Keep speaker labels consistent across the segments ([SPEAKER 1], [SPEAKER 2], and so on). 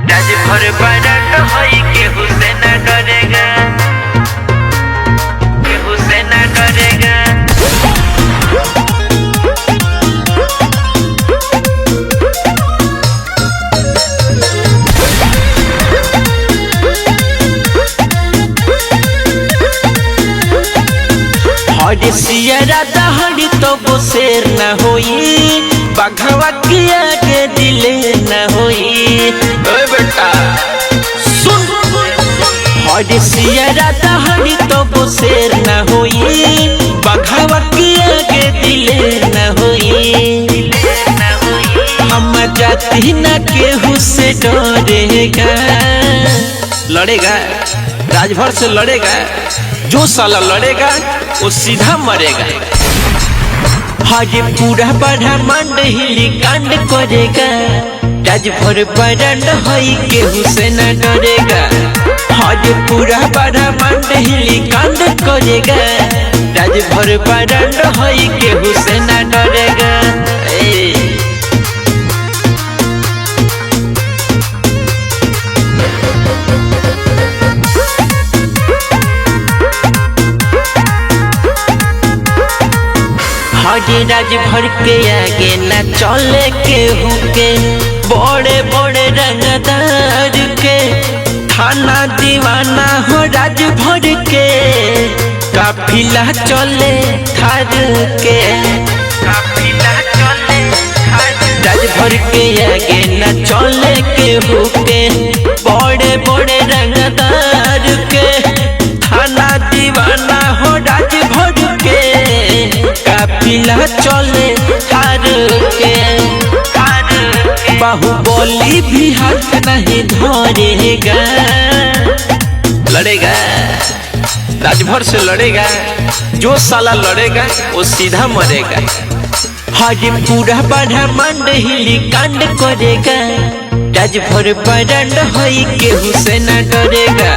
[SPEAKER 1] राज भर बारात होई केहू से ना डरेगा, केहू से ना डरेगा। हरी सियरा दहड़ी तो वो शेर न होई, बघवा के आगे दिले न होई। ओए बेटा सुन, हरी सियरा दहड़ी तो वो शेर न होई, बघवा के आगे दिले न होई। हम जाती न केहू से डरेगा, लड़ेगा राजभर से लड़ेगा, जो साला लड़ेगा वो सीधा मरेगा। हाजी पूरा बड़ा मंड हिली कांड करेगा, राजभर बरंड होई केहू से न डरेगा। हाजी पूरा बड़ा मंड हिली कांड करेगा, राजभर बरंड होई केहू से न डरेगा। हरी राज भर के आगे न चले केहू के, बड़े बड़े रंगदार के थाना दीवाना हो राज भर के, काफिला चले थार के, काफिला चले राज भर के आगे न चले केहू के, बड़े बड़े रंगदार के थाना दीवाना हो राज भर के, काफिला चले थार के। बाहुबली भी हाथ नहीं धरेगा, लड़ेगा राजभर से लड़ेगा, जो साला लड़ेगा वो सीधा मरेगा। हाजी पूरा बड़ा मंड हिली कांड करेगा, राजभर बरंड होई केहू से न डरेगा।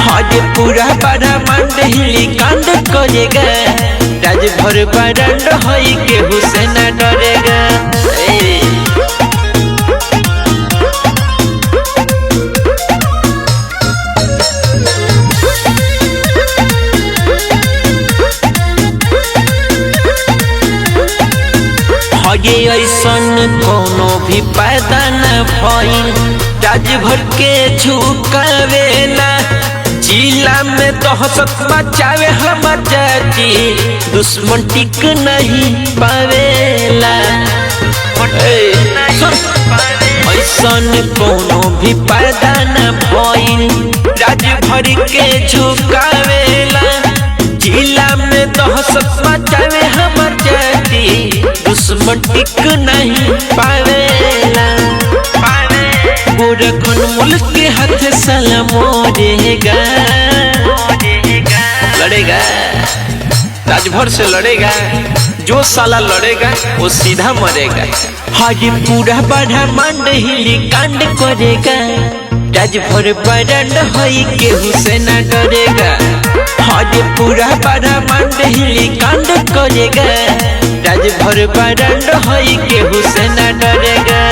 [SPEAKER 1] हाजी पूरा बड़ा मंड हिली कांड करेगा, राजभर बरंड होई केहू से न डरेगा। हगे ऐसन कोनो भी पैदा न भइल, राजभर के झुकावेला, जिला में दहशत मचावे हम जाती, दुश्मन टिक नहीं पावेला। ऐसन कोनो भी पैदा न भइल, राजभर के झुकावेला, जिला में दहशत मचावे हम जाती, दुश्मन टिक नहीं पावेला। गोरखन मुल्क के हाथ साला मोरेगा, लड़ेगा राजभर से लड़ेगा, जो साला लड़ेगा वो सीधा मरेगा। हाजी पूरा बड़ा मंड हिली कांड करेगा, राजभर बरंड होई केहू से न डरेगा। हाजी पूरा बड़ा मंड हिली कांड करेगा, राजभर बरंड होई केहू से न डरेगा।